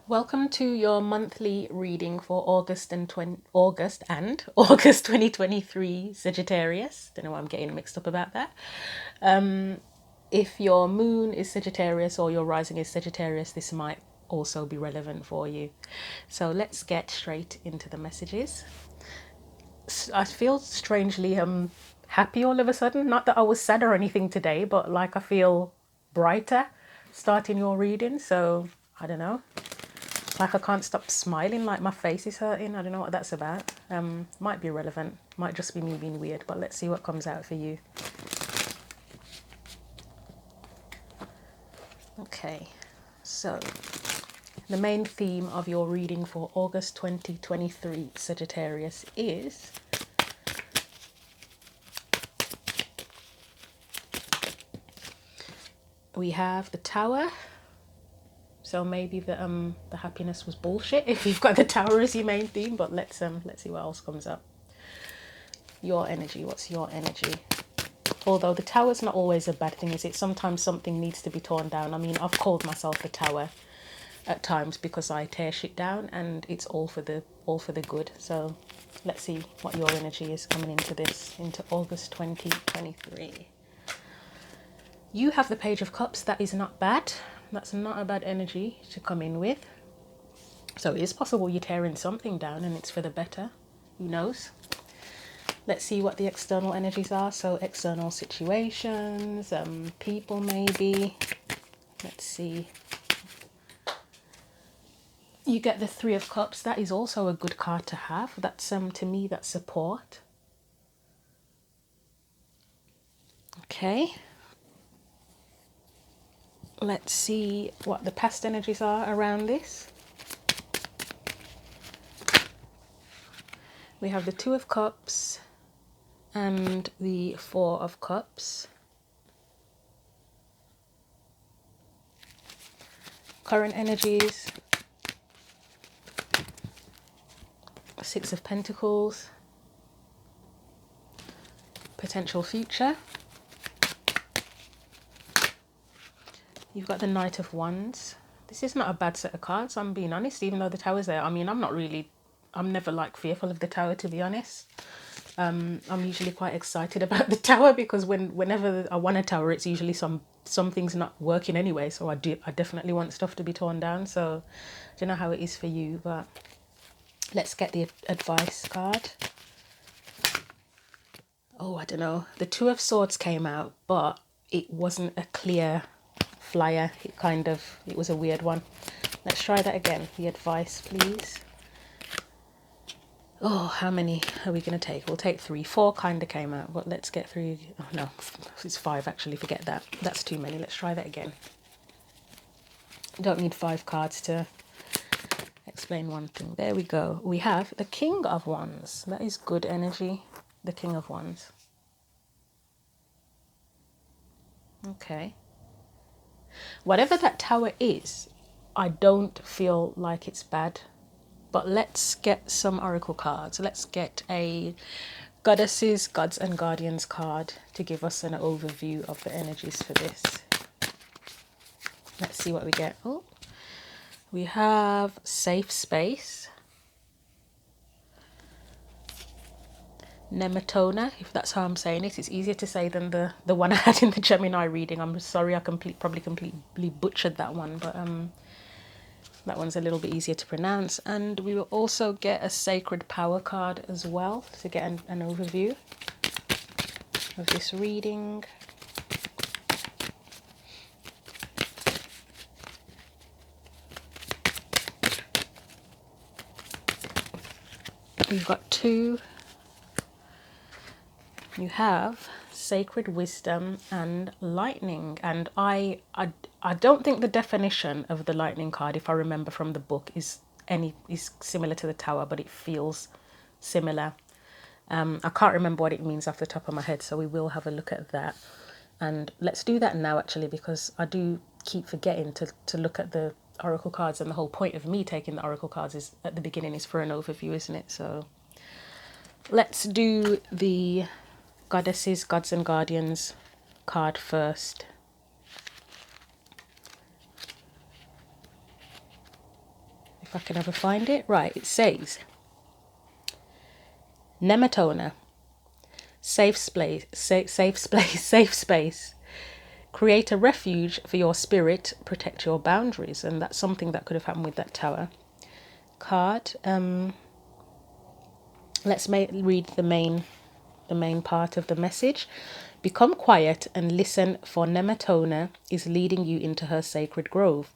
Welcome to your monthly reading for August 2023 Sagittarius. Don't know why I'm getting mixed up about that. If your moon is Sagittarius or your rising is Sagittarius, this might also be relevant for you. So let's get straight into the messages. I feel strangely happy all of a sudden. Not that I was sad or anything today, but like I feel brighter starting your reading. So I don't know. Like I can't stop smiling, like my face is hurting. I don't know what that's about. Might be relevant. Might just be me being weird, but let's see what comes out for you. Okay, so the main theme of your reading for August 2023 Sagittarius is we have the Tower. So maybe the happiness was bullshit if you've got the Tower as your main theme, but let's see what else comes up. Your energy, what's your energy? Although the tower's not always a bad thing, is it? Sometimes something needs to be torn down. I mean, I've called myself a tower at times because I tear shit down, and it's all for the good. So let's see what your energy is coming into August 2023. You have the Page of Cups. That is not bad. That's not a bad energy to come in with. So it is possible you're tearing something down and it's for the better. Who knows? Let's see what the external energies are. So external situations, people maybe. Let's see. You get the Three of Cups. That is also a good card to have. That's to me, that's support. Okay. Let's see what the past energies are around this. We have the Two of Cups and the Four of Cups. Current energies. Six of Pentacles. Potential future. You've got the Knight of Wands. This is not a bad set of cards, I'm being honest, even though the Tower's there. I mean, I'm never like fearful of the Tower, to be honest. I'm usually quite excited about the Tower because whenever I want a Tower, it's usually something's not working anyway. So I definitely want stuff to be torn down. So I don't know how it is for you, but let's get the advice card. Oh, I don't know. The Two of Swords came out, but it wasn't a clear flyer. It was a weird one. Let's try that again. The advice, please. Oh, how many are we going to take? We'll take 3. 4 kind of came out, but let's get through. Oh, no, it's 5 actually. Forget that. That's too many. Let's try that again. Don't need 5 cards to explain one thing. There we go. We have the King of Wands. That is good energy. The King of Wands. Okay. Whatever that Tower is, I don't feel like it's bad. But let's get some oracle cards. Let's get a Goddesses, Gods and Guardians card to give us an overview of the energies for this. Let's see what we get. Oh, we have Safe Space. Nematona, if that's how I'm saying it. It's easier to say than the one I had in the Gemini reading. I'm sorry I probably completely butchered that one, but that one's a little bit easier to pronounce. And we will also get a Sacred Power card as well to get an overview of this reading. We've got 2. You have Sacred Wisdom and Lightning. And I don't think the definition of the Lightning card, if I remember from the book, is similar to the Tower, but it feels similar. I can't remember what it means off the top of my head, so we will have a look at that. And let's do that now, actually, because I do keep forgetting to look at the oracle cards, and the whole point of me taking the oracle cards is at the beginning is for an overview, isn't it? So let's do the Goddesses, Gods and Guardians card first. if I can ever find it. Right, it says, Nematona, safe space, safe space. Create a refuge for your spirit, protect your boundaries. And that's something that could have happened with that tower card. Let's read the main part of the message. Become quiet and listen, for Nematona is leading you into her sacred grove.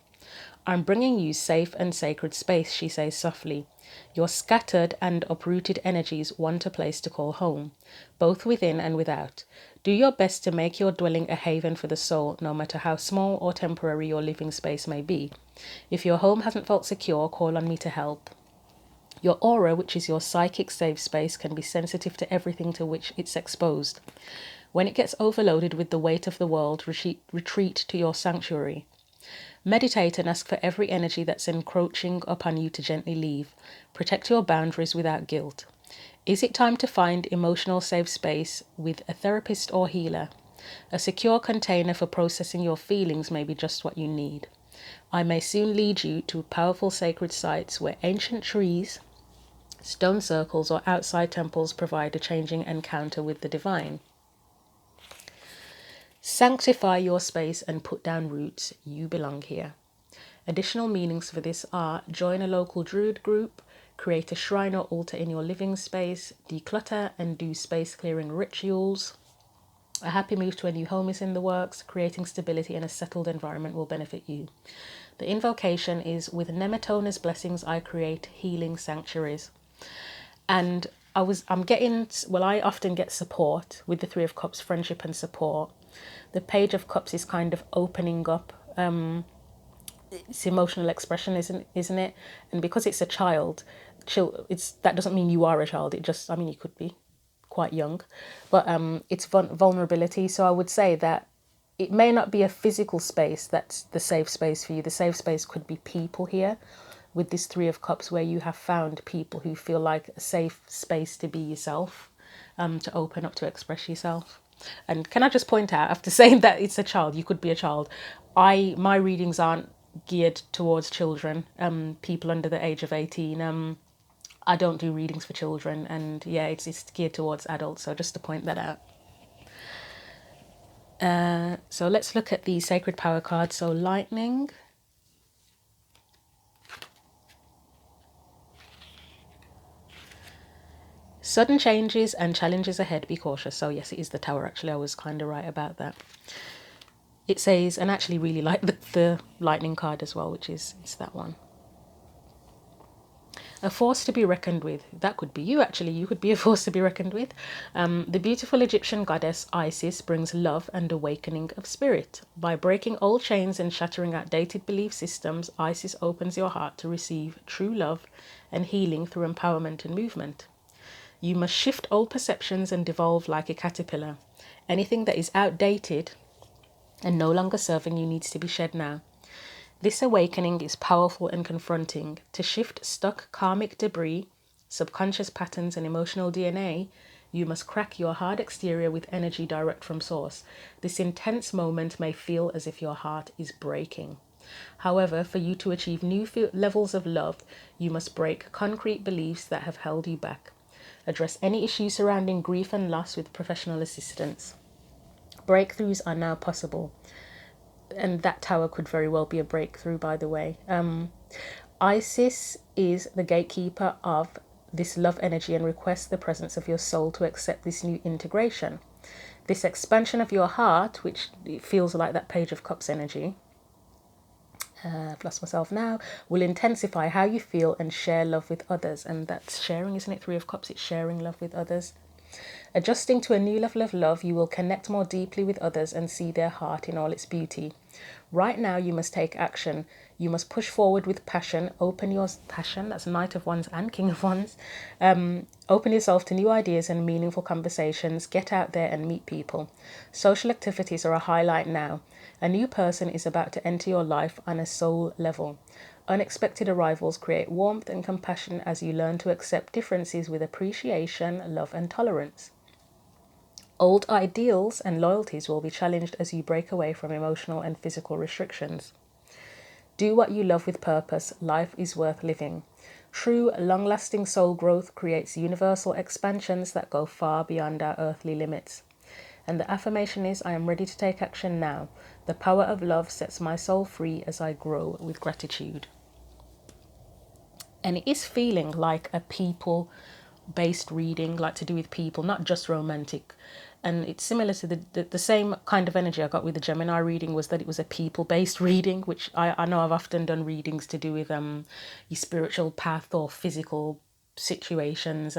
I'm bringing you safe and sacred space, she says softly. Your scattered and uprooted energies want a place to call home, both within and without. Do your best to make your dwelling a haven for the soul, no matter how small or temporary your living space may be. If your home hasn't felt secure, call on me to help. Your aura, which is your psychic safe space, can be sensitive to everything to which it's exposed. When it gets overloaded with the weight of the world, retreat to your sanctuary. Meditate and ask for every energy that's encroaching upon you to gently leave. Protect your boundaries without guilt. Is it time to find emotional safe space with a therapist or healer? A secure container for processing your feelings may be just what you need. I may soon lead you to powerful sacred sites where ancient trees, stone circles, or outside temples provide a changing encounter with the divine. Sanctify your space and put down roots. You belong here. Additional meanings for this are: join a local druid group, create a shrine or altar in your living space, declutter and do space clearing rituals. A happy move to a new home is in the works. Creating stability in a settled environment will benefit you. The invocation is: with Nematona's blessings, I create healing sanctuaries. And I often get support with the Three of Cups, friendship and support. The Page of Cups is kind of opening up it's emotional expression, isn't it? And because it's a child, that doesn't mean you are a child. It just, I mean, you could be quite young, but it's vulnerability. So I would say that it may not be a physical space that's the safe space for you. The safe space could be people here with this Three of Cups, where you have found people who feel like a safe space to be yourself, to open up, to express yourself. And can I just point out, after saying that it's a child, you could be a child, my readings aren't geared towards children, people under the age of 18. I don't do readings for children, and yeah, it's geared towards adults, so just to point that out. So let's look at the Sacred Power card. So lightning, sudden changes and challenges ahead, be cautious. So yes, it is the Tower. Actually, I was kind of right about that. It says, and I actually really like the lightning card as well, which is, it's that one. A force to be reckoned with. That could be you, actually. You could be a force to be reckoned with. The beautiful Egyptian goddess Isis brings love and awakening of spirit. By breaking old chains and shattering outdated belief systems, Isis opens your heart to receive true love and healing through empowerment and movement. You must shift old perceptions and devolve like a caterpillar. Anything that is outdated and no longer serving you needs to be shed now. This awakening is powerful and confronting. To shift stuck karmic debris, subconscious patterns, and emotional DNA, you must crack your hard exterior with energy direct from source. This intense moment may feel as if your heart is breaking. However, for you to achieve new levels of love, you must break concrete beliefs that have held you back. Address any issues surrounding grief and loss with professional assistance. Breakthroughs are now possible. And that tower could very well be a breakthrough, by the way. Isis is the gatekeeper of this love energy and requests the presence of your soul to accept this new integration. This expansion of your heart, which feels like that Page of Cups energy, I've lost myself now, will intensify how you feel and share love with others. And that's sharing, isn't it? Three of Cups, it's sharing love with others. Adjusting to a new level of love, you will connect more deeply with others and see their heart in all its beauty. Right now, you must take action. You must push forward with passion. Open your passion. That's Knight of Wands and King of Wands. Open yourself to new ideas and meaningful conversations. Get out there and meet people. Social activities are a highlight now. A new person is about to enter your life on a soul level. Unexpected arrivals create warmth and compassion as you learn to accept differences with appreciation, love, and tolerance. Old ideals and loyalties will be challenged as you break away from emotional and physical restrictions. Do what you love with purpose. Life is worth living. True, long-lasting soul growth creates universal expansions that go far beyond our earthly limits. And the affirmation is, I am ready to take action now. The power of love sets my soul free as I grow with gratitude. And it is feeling like a people-based reading, like to do with people, not just romantic. And it's similar to the same kind of energy I got with the Gemini reading, was that it was a people-based reading, which I know I've often done readings to do with your spiritual path or physical situations,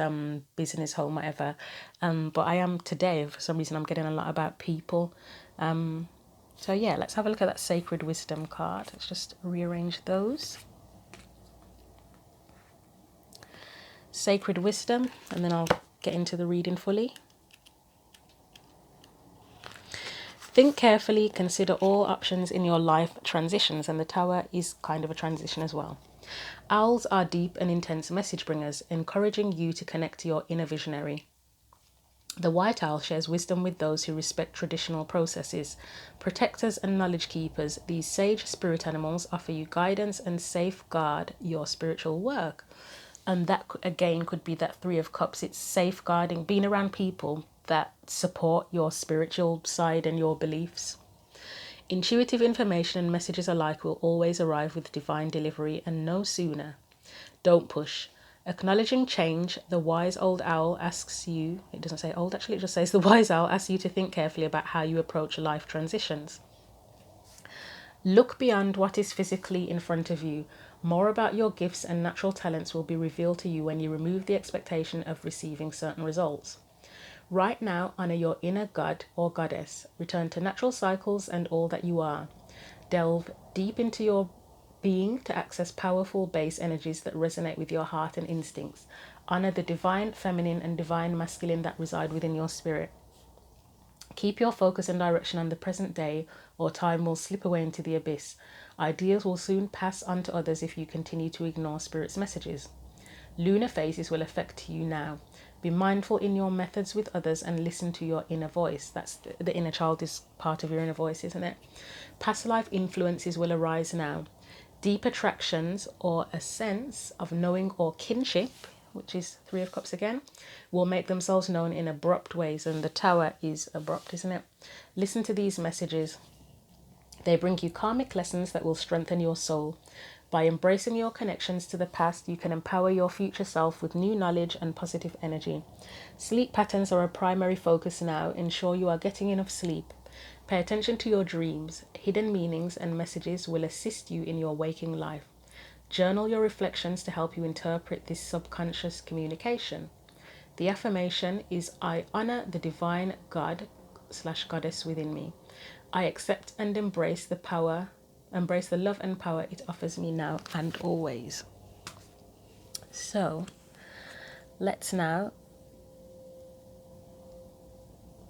business, home, whatever. But I am today, for some reason, I'm getting a lot about people. So yeah, let's have a look at that Sacred Wisdom card. Let's just rearrange those. Sacred Wisdom, and then I'll get into the reading fully. Think carefully, consider all options in your life transitions, and the Tower is kind of a transition as well. Owls are deep and intense message bringers, encouraging you to connect to your inner visionary. The white owl shares wisdom with those who respect traditional processes. Protectors and knowledge keepers, these sage spirit animals offer you guidance and safeguard your spiritual work. And that, again, could be that Three of Cups. It's safeguarding, being around people that support your spiritual side and your beliefs. Intuitive information and messages alike will always arrive with divine delivery, and no sooner. Don't push. Acknowledging change, the wise old owl asks you, it doesn't say old actually, it just says the wise owl asks you to think carefully about how you approach life transitions. Look beyond what is physically in front of you. More about your gifts and natural talents will be revealed to you when you remove the expectation of receiving certain results. Right now, honor your inner god or goddess. Return to natural cycles and all that you are. Delve deep into your being to access powerful base energies that resonate with your heart and instincts. Honor the divine feminine and divine masculine that reside within your spirit. Keep your focus and direction on the present day, or time will slip away into the abyss. Ideas will soon pass on to others if you continue to ignore Spirit's messages. Lunar phases will affect you now. Be mindful in your methods with others and listen to your inner voice. That's the inner child is part of your inner voice, isn't it? Past life influences will arise now. Deep attractions or a sense of knowing or kinship, which is Three of Cups again, will make themselves known in abrupt ways. And the Tower is abrupt, isn't it? Listen to these messages. They bring you karmic lessons that will strengthen your soul. By embracing your connections to the past, you can empower your future self with new knowledge and positive energy. Sleep patterns are a primary focus now. Ensure you are getting enough sleep. Pay attention to your dreams. Hidden meanings and messages will assist you in your waking life. Journal your reflections to help you interpret this subconscious communication. The affirmation is, I honor the divine God/goddess within me. I accept and embrace the love and power it offers me now and always. So let's now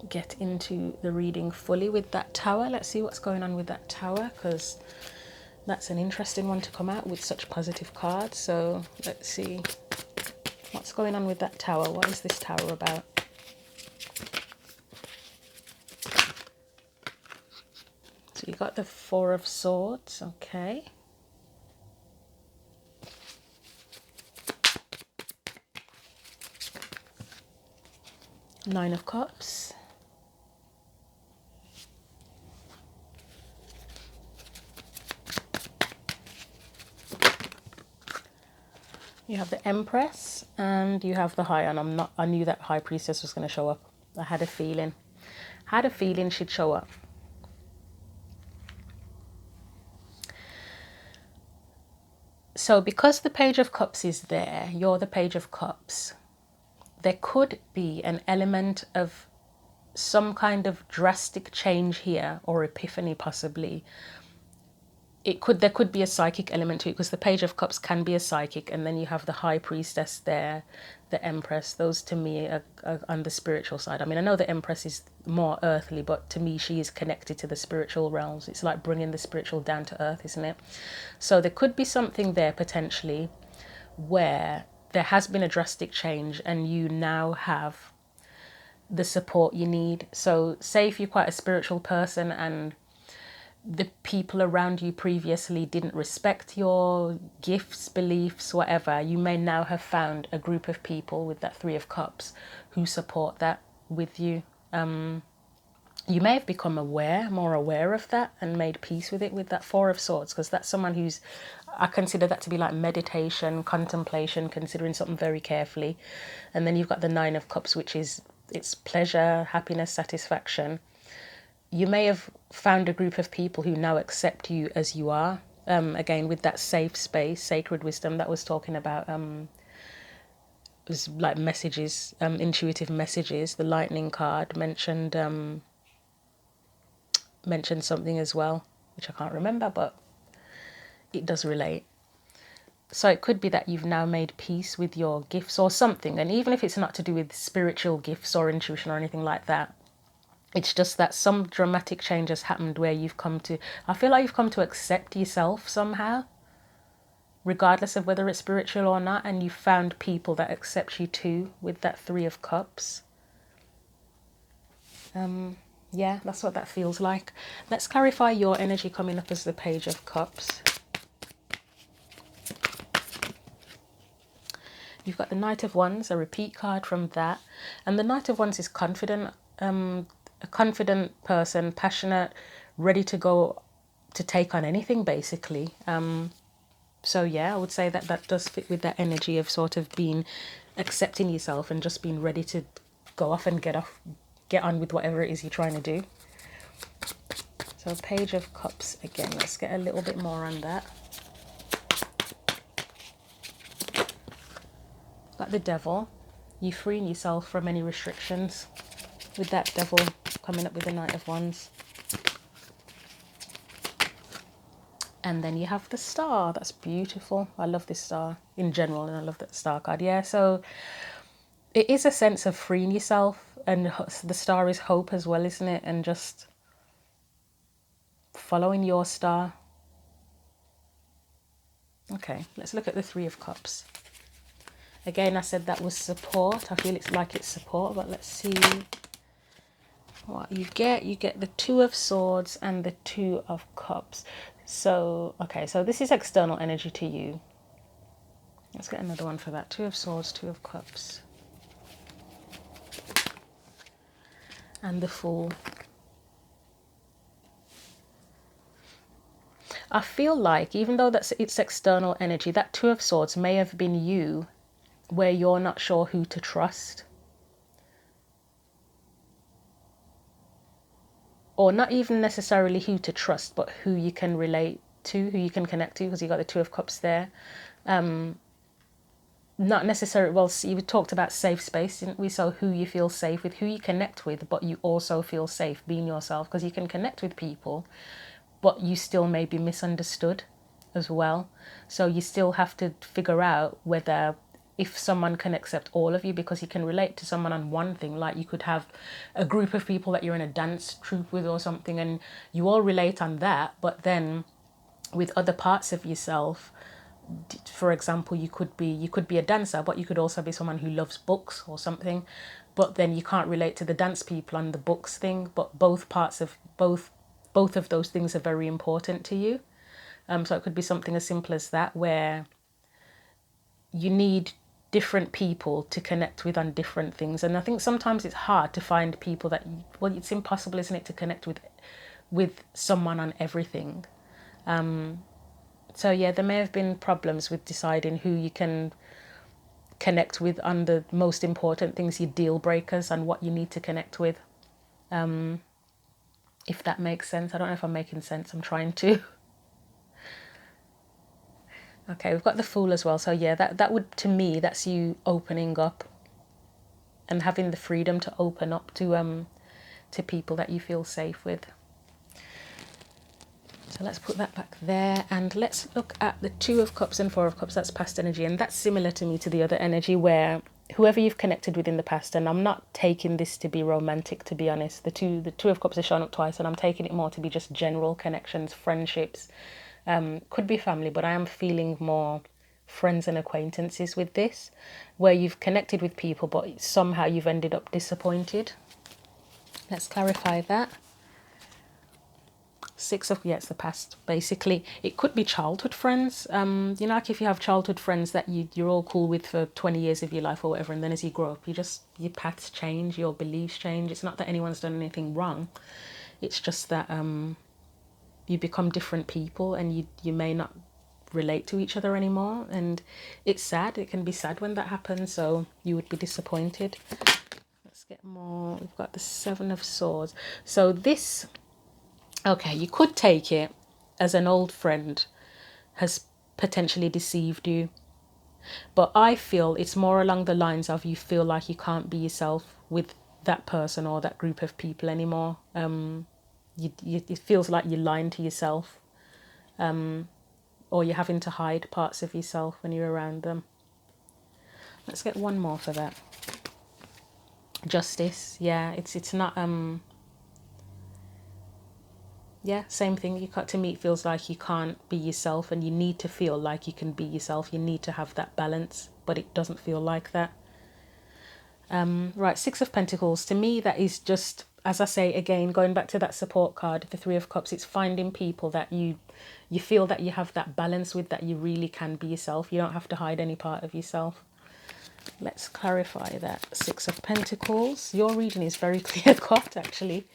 get into the reading fully with that Tower. Let's see what's going on with that Tower, because that's an interesting one to come out with such positive cards. So let's see what's going on with that Tower. What is this Tower about? So you got the Four of Swords, okay. Nine of Cups. You have the Empress and you have the High, and I knew that High Priestess was going to show up. I had a feeling. She'd show up. So because the Page of Cups is there, you're the Page of Cups, there could be an element of some kind of drastic change here, or epiphany possibly. There could be a psychic element to it, because the Page of Cups can be a psychic, and then you have the High Priestess there, the Empress. Those to me are on the spiritual side. I mean, I know the Empress is more earthly, but to me she is connected to the spiritual realms. It's like bringing the spiritual down to earth, isn't it? So there could be something there potentially where there has been a drastic change and you now have the support you need. So say if you're quite a spiritual person and the people around you previously didn't respect your gifts, beliefs, whatever, you may now have found a group of people with that Three of Cups who support that with you. You may have become more aware of that and made peace with it with that Four of Swords, because that's someone who's, I consider that to be like meditation, contemplation, considering something very carefully. And then you've got the Nine of Cups, which is, it's pleasure, happiness, satisfaction. You may have found a group of people who now accept you as you are. Again, with that safe space, sacred wisdom that was talking about, was like messages, intuitive messages. The lightning card mentioned something as well, which I can't remember, but it does relate. So it could be that you've now made peace with your gifts or something. And even if it's not to do with spiritual gifts or intuition or anything like that, it's just that some dramatic change has happened where you've come to, I feel like you've come to accept yourself somehow, regardless of whether it's spiritual or not. And you found people that accept you too with that Three of Cups. Yeah, that's what that feels like. Let's clarify your energy coming up as the Page of Cups. You've got the Knight of Wands, a repeat card from that. And the Knight of Wands is confident, a confident person, passionate, ready to go to take on anything, basically. So yeah, I would say that that does fit with that energy of sort of being, accepting yourself and just being ready to go off and get on with whatever it is you're trying to do. So Page of Cups again, let's get a little bit more on that. Got the Devil. You freeing yourself from any restrictions with that Devil coming up with the Knight of Wands. And then you have the Star. That's beautiful. I love this star in general, and I love that star card. Yeah, so it is a sense of freeing yourself, and the star is hope as well, isn't it? And just following your star. Okay, let's look at the Three of Cups. Again, I said that was support. I feel it's like it's support, but let's see what you get. You get the Two of Swords and the Two of Cups. So, okay, so this is external energy to you. Let's get another one for that. Two of Swords, Two of Cups. And the Fool. I feel like, even though it's external energy, that Two of Swords may have been you where you're not sure who to trust. Or not even necessarily who to trust, but who you can relate to, who you can connect to, because you got the Two of Cups there. Not necessarily, well, you talked about safe space, didn't we? So who you feel safe with, who you connect with, but you also feel safe being yourself, because you can connect with people, but you still may be misunderstood as well. So you still have to figure out whether, if someone can accept all of you, because you can relate to someone on one thing, like you could have a group of people that you're in a dance troupe with or something, and you all relate on that, but then with other parts of yourself, for example, you could be a dancer, but you could also be someone who loves books or something, but then you can't relate to the dance people on the books thing, but both of those things are very important to you. So it could be something as simple as that, where you need different people to connect with on different things. And I think sometimes it's hard to find people that, well, it's impossible, isn't it, to connect with someone on everything. So yeah, there may have been problems with deciding who you can connect with on the most important things, your deal breakers, and what you need to connect with. If that makes sense. I don't know if I'm making sense. I'm trying to. Okay, we've got the Fool as well. So yeah, that would, to me, that's you opening up and having the freedom to open up to people that you feel safe with. So let's put that back there, and let's look at the Two of Cups and Four of Cups. That's past energy, and that's similar to me to the other energy, where whoever you've connected with in the past, and I'm not taking this to be romantic, to be honest. The two of Cups are shown up twice, and I'm taking it more to be just general connections, friendships, could be family, but I am feeling more friends and acquaintances with this, where you've connected with people, but somehow you've ended up disappointed. Let's clarify that. Six of, yeah, it's the past. Basically, it could be childhood friends. You know, like if you have childhood friends that you're all cool with for 20 years of your life or whatever, and then as you grow up, your paths change, your beliefs change. It's not that anyone's done anything wrong. It's just that you become different people, and you may not relate to each other anymore, and it's sad. It can be sad when that happens, so you would be disappointed. Let's get more. We've got the Seven of Swords. So this, okay, you could take it as an old friend has potentially deceived you, but I feel it's more along the lines of you feel like you can't be yourself with that person or that group of people anymore. It feels like you're lying to yourself, or you're having to hide parts of yourself when you're around them. Let's get one more for that. Justice. Yeah, it's not yeah, same thing. You got to meet feels like you can't be yourself, and you need to feel like you can be yourself. You need to have that balance, but it doesn't feel like that. Right, Six of Pentacles. To me, that is just, as I say again, going back to that support card, the Three of Cups. It's finding people that you feel that you have that balance with, that you really can be yourself. You don't have to hide any part of yourself. Let's clarify that. Six of Pentacles. Your reading is very clear cut, actually,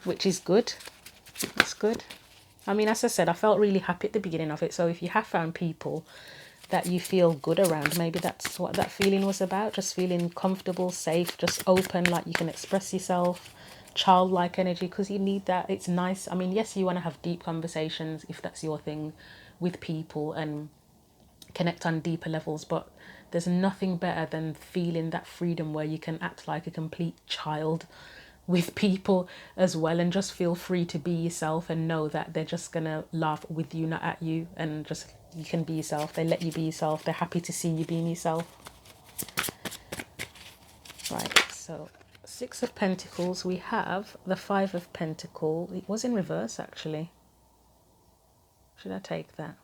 which is good. It's good. I mean, as I said, I felt really happy at the beginning of it. So if you have found people that you feel good around, maybe that's what that feeling was about. Just feeling comfortable, safe, just open, like you can express yourself, childlike energy, because you need that. It's nice. I mean, yes, you want to have deep conversations if that's your thing with people and connect on deeper levels, but there's nothing better than feeling that freedom where you can act like a complete child with people as well, and just feel free to be yourself and know that they're just gonna laugh with you, not at you, and just you can be yourself. They let you be yourself. They're happy to see you being yourself. Right, so Six of Pentacles. We have the Five of Pentacles. It was in reverse, actually. Should I take that?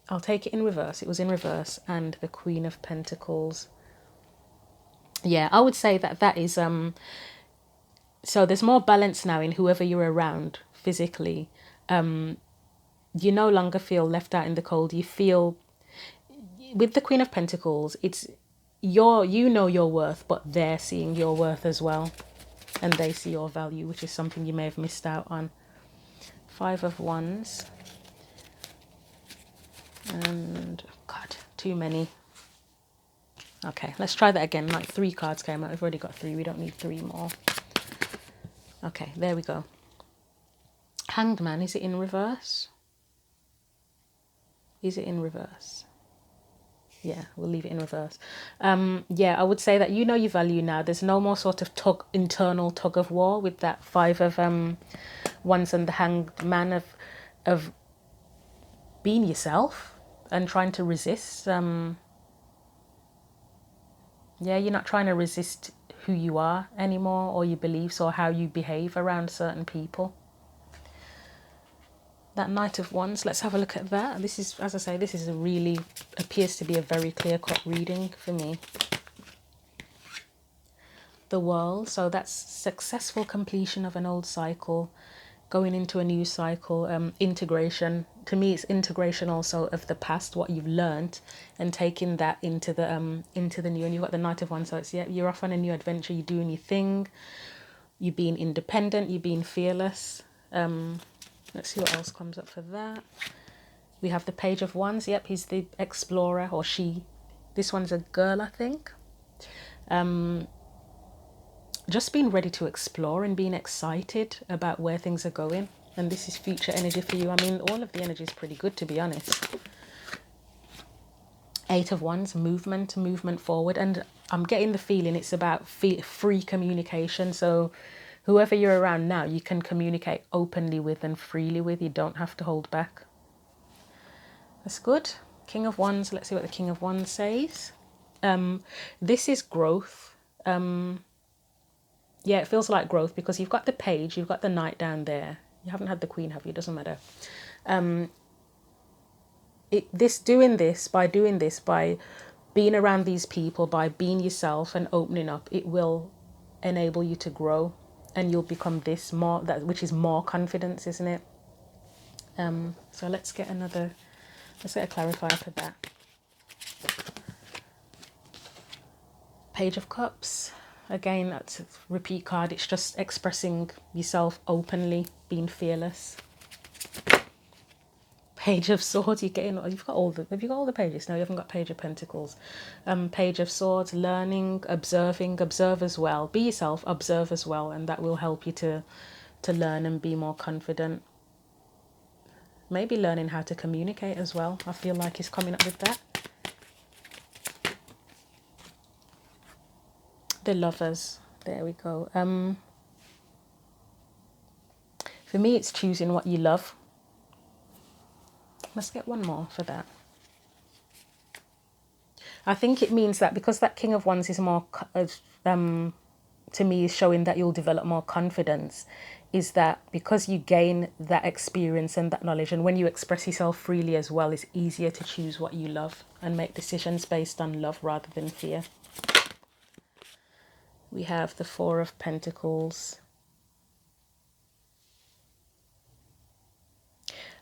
I'll take it in reverse. It was in reverse. And the Queen of Pentacles. Yeah, I would say that that is so there's more balance now in whoever you're around physically. You no longer feel left out in the cold. You feel, with the Queen of Pentacles, it's you know your worth, but they're seeing your worth as well, and they see your value, which is something you may have missed out on. Five of Wands. And God, too many. Okay, let's try that again. Like 3 cards came out. We've already got 3. We don't need 3 more. Okay, there we go. Hanged Man. Is it in reverse? Is it in reverse? Yeah, we'll leave it in reverse. Yeah, I would say that you know your value now. There's no more sort of internal tug of war with that Five of Wands and the Hanged Man of being yourself and trying to resist. Yeah, you're not trying to resist who you are anymore, or your beliefs, or how you behave around certain people. That Knight of Wands, let's have a look at that. This is, as I say, this is appears to be a very clear-cut reading for me. The World, so that's successful completion of an old cycle, going into a new cycle, integration. To me, it's integration also of the past, what you've learned, and taking that into the new. And you've got the Knight of Wands, so it's, yeah, you're off on a new adventure. You're doing your thing. You're being independent. You're being fearless. Let's see what else comes up for that. We have the Page of Wands. Yep, he's the explorer, or she. This one's a girl, I think. Just being ready to explore and being excited about where things are going. And this is future energy for you. I mean, all of the energy is pretty good, to be honest. Eight of Wands, movement forward. And I'm getting the feeling it's about free communication. So whoever you're around now, you can communicate openly with and freely with. You don't have to hold back. That's good. King of Wands. Let's see what the King of Wands says. This is growth. Yeah, it feels like growth, because you've got the Page, you've got the Knight down there. You haven't had the Queen, have you? Doesn't matter. By being around these people, by being yourself and opening up, it will enable you to grow. and you'll become this more, that which is more confidence, isn't it? So let's get a clarifier for that. Page of Cups. Again, that's a repeat card. It's just expressing yourself openly, being fearless. Page of Swords. You've got all the. Have you got all the pages? No, you haven't got Page of Pentacles. Page of Swords. Learning, observing. Observe as well. Be yourself. Observe as well, and that will help you to learn and be more confident. Maybe learning how to communicate as well. I feel like he's coming up with that. The Lovers. There we go. For me, it's choosing what you love. Let's get one more for that. I think it means that because that King of Wands is more, to me, is showing that you'll develop more confidence, is that because you gain that experience and that knowledge, and when you express yourself freely as well, it's easier to choose what you love and make decisions based on love rather than fear. We have the Four of Pentacles.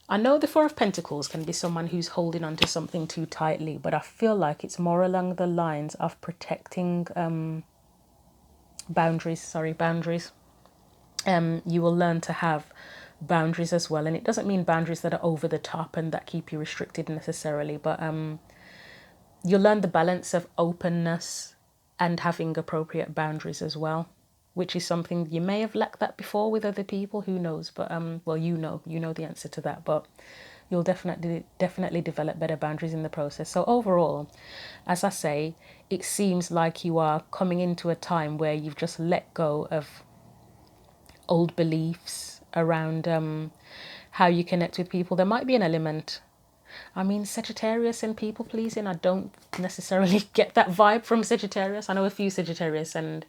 I know the Four of Pentacles can be someone who's holding on to something too tightly, but I feel like it's more along the lines of protecting boundaries. You will learn to have boundaries as well, and it doesn't mean boundaries that are over the top and that keep you restricted necessarily, but you'll learn the balance of openness and having appropriate boundaries as well, which is something you may have lacked that before with other people, who knows, but well, you know the answer to that, but you'll definitely develop better boundaries in the process. So overall, as I say, it seems like you are coming into a time where you've just let go of old beliefs around how you connect with people. There might be an element, I mean, Sagittarius and people pleasing, I don't necessarily get that vibe from Sagittarius. I know a few Sagittarius, and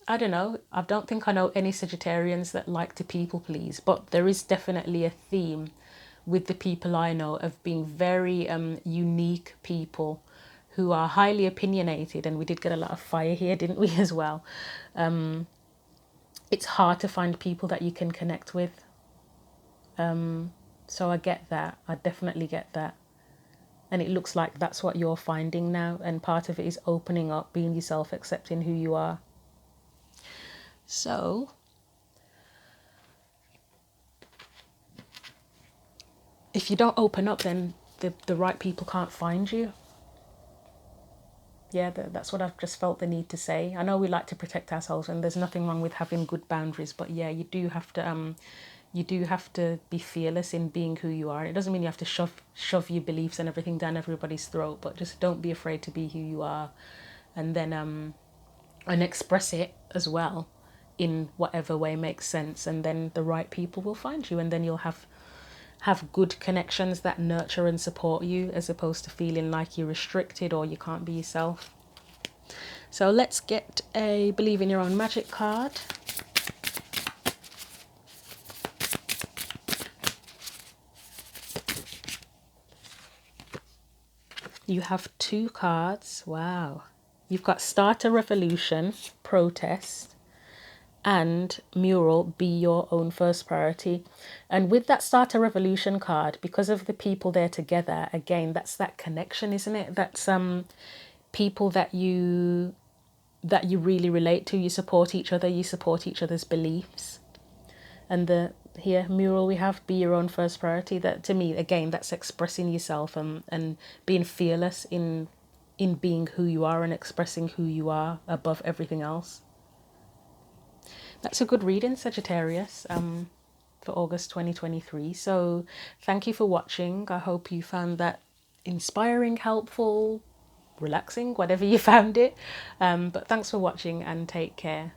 I don't know, I don't think I know any Sagittarians that like to people please, but there is definitely a theme with the people I know of being very unique people who are highly opinionated, and we did get a lot of fire here, didn't we, as well. It's hard to find people that you can connect with. So I get that. I definitely get that. And it looks like that's what you're finding now. And part of it is opening up, being yourself, accepting who you are. So if you don't open up, then the right people can't find you. Yeah, that's what I've just felt the need to say. I know we like to protect ourselves, and there's nothing wrong with having good boundaries, but yeah, you do have to be fearless in being who you are. It doesn't mean you have to shove your beliefs and everything down everybody's throat, but just don't be afraid to be who you are, and then and express it as well in whatever way makes sense, and then the right people will find you, and then you'll have good connections that nurture and support you, as opposed to feeling like you're restricted or you can't be yourself. So let's get a Believe in Your Own Magic card. You have 2 cards. Wow. You've got Start a Revolution, Protest, and Mural, Be Your Own First Priority. And with that Start a Revolution card, because of the people there together, again, that's that connection, isn't it? That's people that you really relate to. You support each other, you support each other's beliefs. And here, Mural, we have Be Your Own First Priority. That, to me, again, that's expressing yourself and being fearless in being who you are and expressing who you are above everything else. That's a good reading, Sagittarius, for August 2023. So thank you for watching. I hope you found that inspiring, helpful, relaxing, whatever you found it. But thanks for watching, and take care.